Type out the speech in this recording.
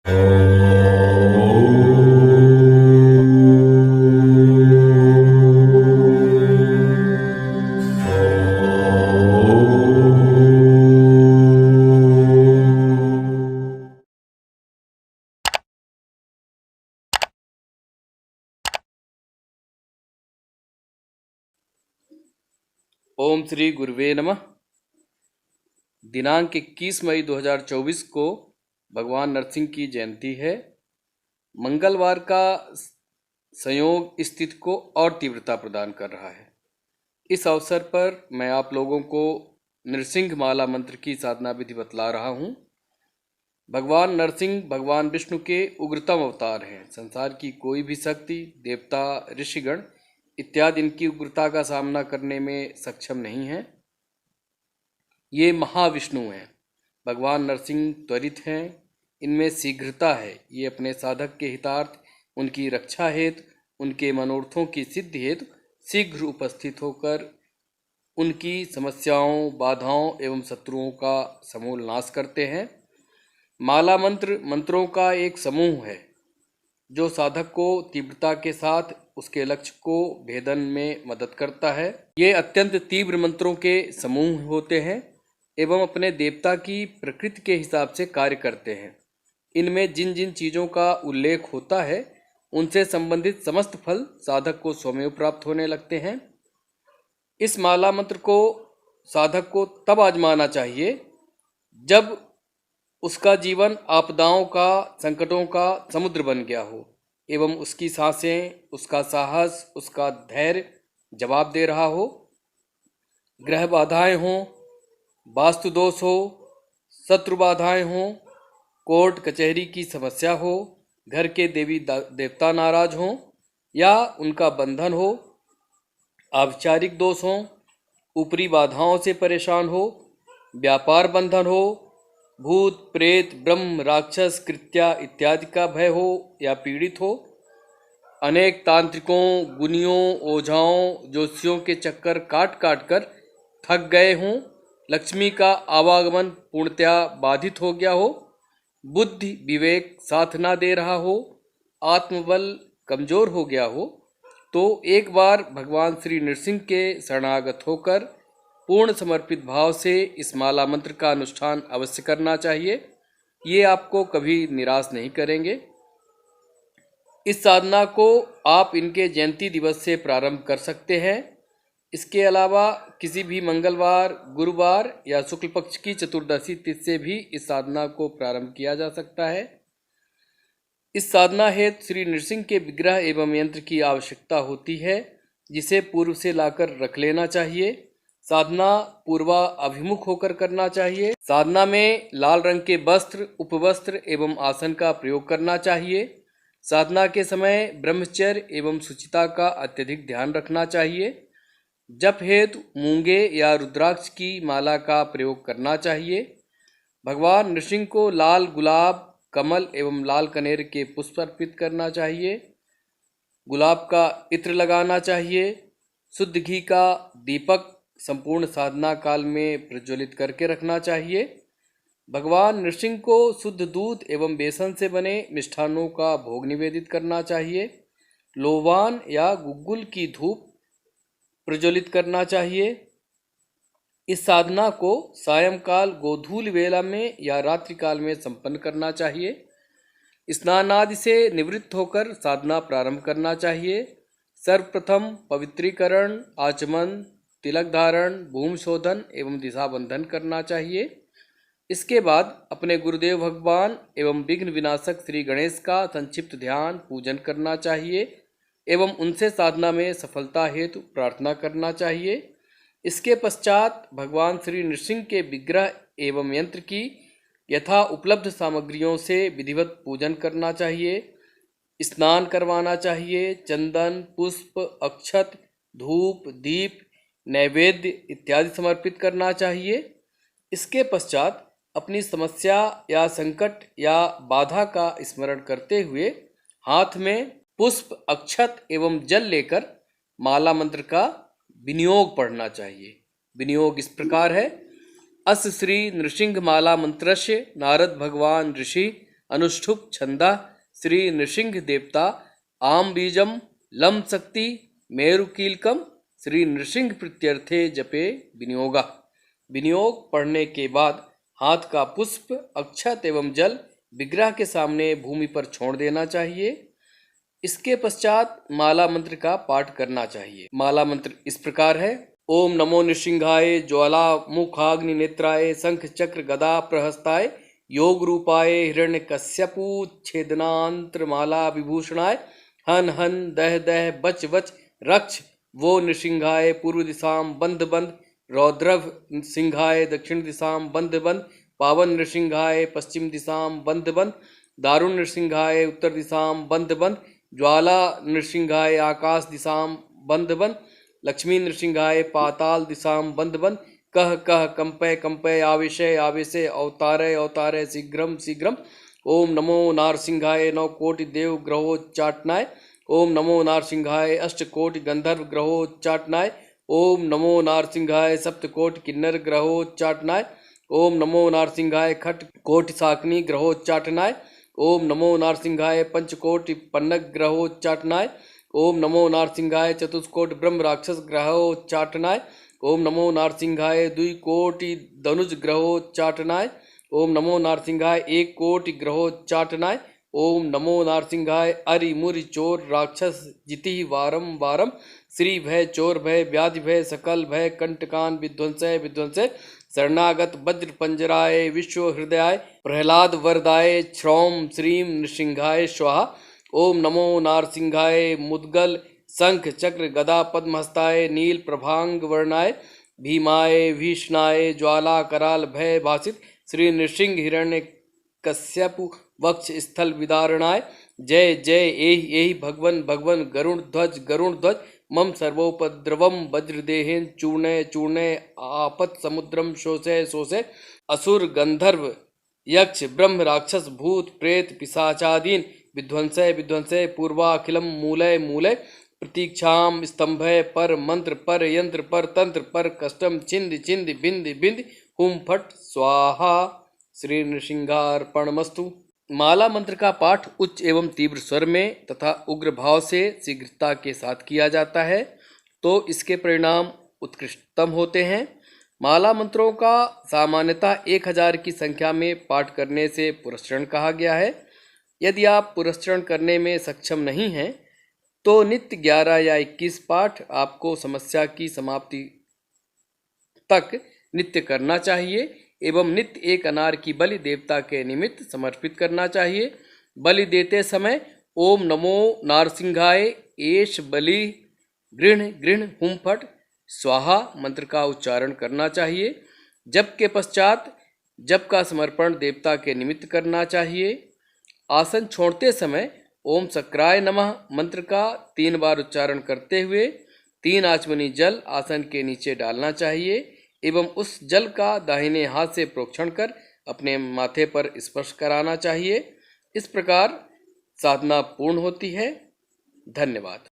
ओम श्री गुरुवे नमः। दिनांक 21 मई 2024 को भगवान नरसिंह की जयंती है। मंगलवार का संयोग स्थिति को और तीव्रता प्रदान कर रहा है। इस अवसर पर मैं आप लोगों को नृसिंह माला मंत्र की साधना विधि बतला रहा हूँ। भगवान नरसिंह भगवान विष्णु के उग्रतम अवतार हैं। संसार की कोई भी शक्ति, देवता, ऋषिगण इत्यादि इनकी उग्रता का सामना करने में सक्षम नहीं है। ये महाविष्णु हैं। भगवान नरसिंह त्वरित हैं, इनमें शीघ्रता है। ये अपने साधक के हितार्थ, उनकी रक्षा हेतु, उनके मनोरथों की सिद्धि हेतु शीघ्र उपस्थित होकर उनकी समस्याओं, बाधाओं एवं शत्रुओं का समूल नाश करते हैं। माला मंत्र मंत्रों का एक समूह है जो साधक को तीव्रता के साथ उसके लक्ष्य को भेदन में मदद करता है। ये अत्यंत तीव्र मंत्रों के समूह होते हैं एवं अपने देवता की प्रकृति के हिसाब से कार्य करते हैं। इनमें जिन जिन चीज़ों का उल्लेख होता है उनसे संबंधित समस्त फल साधक को स्वयं प्राप्त होने लगते हैं। इस माला मंत्र को साधक को तब आजमाना चाहिए जब उसका जीवन आपदाओं का, संकटों का समुद्र बन गया हो एवं उसकी सांसें, उसका साहस, उसका धैर्य जवाब दे रहा हो। ग्रह बाधाएं हों, वास्तु दोष हो, शत्रु बाधाएं हों, कोर्ट कचहरी की समस्या हो, घर के देवी देवता नाराज हों या उनका बंधन हो, आभिचारिक दोष हों, ऊपरी बाधाओं से परेशान हो, व्यापार बंधन हो, भूत प्रेत ब्रह्म राक्षस कृत्या इत्यादि का भय हो या पीड़ित हो, अनेक तांत्रिकों, गुनियों, ओझाओं, ज्योतिषियों के चक्कर काट काट कर थक गए हों, लक्ष्मी का आवागमन पूर्णतया बाधित हो गया हो, बुद्धि विवेक साथ ना दे रहा हो, आत्मबल कमजोर हो गया हो, तो एक बार भगवान श्री नृसिंह के शरणागत होकर पूर्ण समर्पित भाव से इस माला मंत्र का अनुष्ठान अवश्य करना चाहिए। ये आपको कभी निराश नहीं करेंगे। इस साधना को आप इनके जयंती दिवस से प्रारंभ कर सकते हैं। इसके अलावा किसी भी मंगलवार, गुरुवार या शुक्ल पक्ष की चतुर्दशी तिथि से भी इस साधना को प्रारंभ किया जा सकता है। इस साधना हेतु श्री नृसिंह के विग्रह एवं यंत्र की आवश्यकता होती है, जिसे पूर्व से लाकर रख लेना चाहिए। साधना पूर्वा अभिमुख होकर करना चाहिए। साधना में लाल रंग के वस्त्र, उपवस्त्र एवं आसन का प्रयोग करना चाहिए। साधना के समय ब्रह्मचर्य एवं शुचिता का अत्यधिक ध्यान रखना चाहिए। जप हेतु मूंगे या रुद्राक्ष की माला का प्रयोग करना चाहिए। भगवान नृसिंह को लाल गुलाब, कमल एवं लाल कनेर के पुष्प अर्पित करना चाहिए। गुलाब का इत्र लगाना चाहिए। शुद्ध घी का दीपक संपूर्ण साधना काल में प्रज्वलित करके रखना चाहिए। भगवान नृसिंह को शुद्ध दूध एवं बेसन से बने मिष्ठानों का भोग निवेदित करना चाहिए। लोवान या गुग्गुल की धूप प्रज्वलित करना चाहिए। इस साधना को सायंकाल गोधूल वेला में या रात्रि काल में संपन्न करना चाहिए। स्नान आदि से निवृत्त होकर साधना प्रारंभ करना चाहिए। सर्वप्रथम पवित्रीकरण, आचमन, तिलक धारण, भूमि शोधन एवं दिशा बंधन करना चाहिए। इसके बाद अपने गुरुदेव भगवान एवं विघ्न विनाशक श्री गणेश का संक्षिप्त ध्यान पूजन करना चाहिए एवं उनसे साधना में सफलता हेतु प्रार्थना करना चाहिए। इसके पश्चात भगवान श्री नृसिंह के विग्रह एवं यंत्र की यथा उपलब्ध सामग्रियों से विधिवत पूजन करना चाहिए। स्नान करवाना चाहिए। चंदन, पुष्प, अक्षत, धूप, दीप, नैवेद्य इत्यादि समर्पित करना चाहिए। इसके पश्चात अपनी समस्या या संकट या बाधा का स्मरण करते हुए हाथ में पुष्प, अक्षत एवं जल लेकर माला मंत्र का विनियोग पढ़ना चाहिए। विनियोग इस प्रकार है: अस श्री नृसिंह माला मंत्रस्य नारद भगवान ऋषि अनुष्ठुप छंदा श्री नृसिंह देवता आम बीजम लम शक्ति मेरुकीलकम श्री नृसिंह प्रत्यर्थे जपे विनियोगा। विनियोग पढ़ने के बाद हाथ का पुष्प अक्षत एवं जल विग्रह के सामने भूमि पर छोड़ देना चाहिए। इसके पश्चात माला मंत्र का पाठ करना चाहिए। माला मंत्र इस प्रकार है। ओम नमो नृसिंहाय ज्वाला मुखाग्नि नेत्राय शंख चक्र गदा प्रहस्ताय योग रूपाय हिरण्य कश्यपु छेदनांत्र माला विभूषणाय हन हन दह दह बच बच रक्ष वो नृसिंहाय पूर्व दिशाम बंध बंध रौद्रव सिंहाय दक्षिण दिशाम बंध बंध पावन नृसिंहाय पश्चिम दिशाम बंध बंध दारुण नृसिंहाय उत्तर दिशाम बंध बंध ज्वाला नृसिंहाय आकाश दिशाम बंध बंध लक्ष्मी नृसिंहाय पाताल दिशाम बंध बंध कह कह कंपय कंपय आवेशय आवेशय अवतारय अवतारय शीघ्रम शीघ्रम। ओम नमो नारसिंहाय 9 कोटि देव ग्रहोच्चाटनाय। ओम नमो नारसिंहाय 8 कोटि गंधर्व ग्रहोच्चाटनाय। ओम नमो नारसिंहाय 7 कोटि किन्नर ग्रहोच्चाटनाय। ओम नमो नारसिंहाय खट कोटि शाकिनी ग्रहोच्चाटनाय। ओम नमो नारसिंहाय 5 कोटि पन्नग ग्रहोच्चाटनाय। ओम नमो नारसिंहाय चतुष्कोटि ब्रह्म राक्षस ग्रहोच्चाटनाय। ओम नमो नारसिंहाय 2 कोटि धनुज ग्रहोच्चाटनाय। ओम नमो नारसिंहाय 1 कोटि ग्रहोच्चाटनाय। ओम नमो नारसिंहाय अरि मुरि चोर राक्षस जिति वारम वारम श्री भय चोर भय व्याधि भय सकल भय कंटकान विध्वंसय विध्वंसय शरणागत वज्र पंजराय विश्व हृदयाय प्रहलाद वरदाय श्रौम श्रीम नृसिंहाय स्वाहा। ओम नमो नारसिंहाय मुद्गल शंख चक्र गदा पद्महस्ताय नील प्रभांग वर्णाय भीमाय भीषणाय ज्वाला कराल भय भासित श्री नृसिंह हिरण्य कश्यपु वक्ष स्थल विदारणाय जय जय एहि भगवन भगवन गरुण ध्वज मम सर्वोपद्रवम वज्रदेहेन चूर्णय चूर्णय आपत समुद्रम शोषय शोषय असुर गंधर्व यक्ष ब्रह्म राक्षस भूत प्रेत पिशाचादीन विध्वंसय विध्वंसय पूर्वाखिलम मूलय मूलय प्रतीक्षाम स्तंभय पर मंत्र पर यंत्र पर तंत्र पर कष्टम छिंद छिंद बिंद बिंद हुम फट स्वाहा। श्री नृसिंहार्पणमस्तु। माला मंत्र का पाठ उच्च एवं तीव्र स्वर में तथा उग्र भाव से शीघ्रता के साथ किया जाता है तो इसके परिणाम उत्कृष्टतम होते हैं। माला मंत्रों का सामान्यतः 1000 की संख्या में पाठ करने से पुरस्चरण कहा गया है। यदि आप पुरस्चरण करने में सक्षम नहीं हैं तो नित्य 11 या 21 पाठ आपको समस्या की समाप्ति तक नित्य करना चाहिए एवं नित्य एक अनार की बलि देवता के निमित्त समर्पित करना चाहिए। बलि देते समय ओम नमो नारसिंहाय एष बलि गृह्ण गृह्ण हुम फट स्वाहा मंत्र का उच्चारण करना चाहिए। जप के पश्चात जप का समर्पण देवता के निमित्त करना चाहिए। आसन छोड़ते समय ओम सक्राय नमः मंत्र का 3 बार उच्चारण करते हुए 3 आचमनी जल आसन के नीचे डालना चाहिए एवं उस जल का दाहिने हाथ से प्रोक्षण कर अपने माथे पर स्पर्श कराना चाहिए। इस प्रकार साधना पूर्ण होती है। धन्यवाद।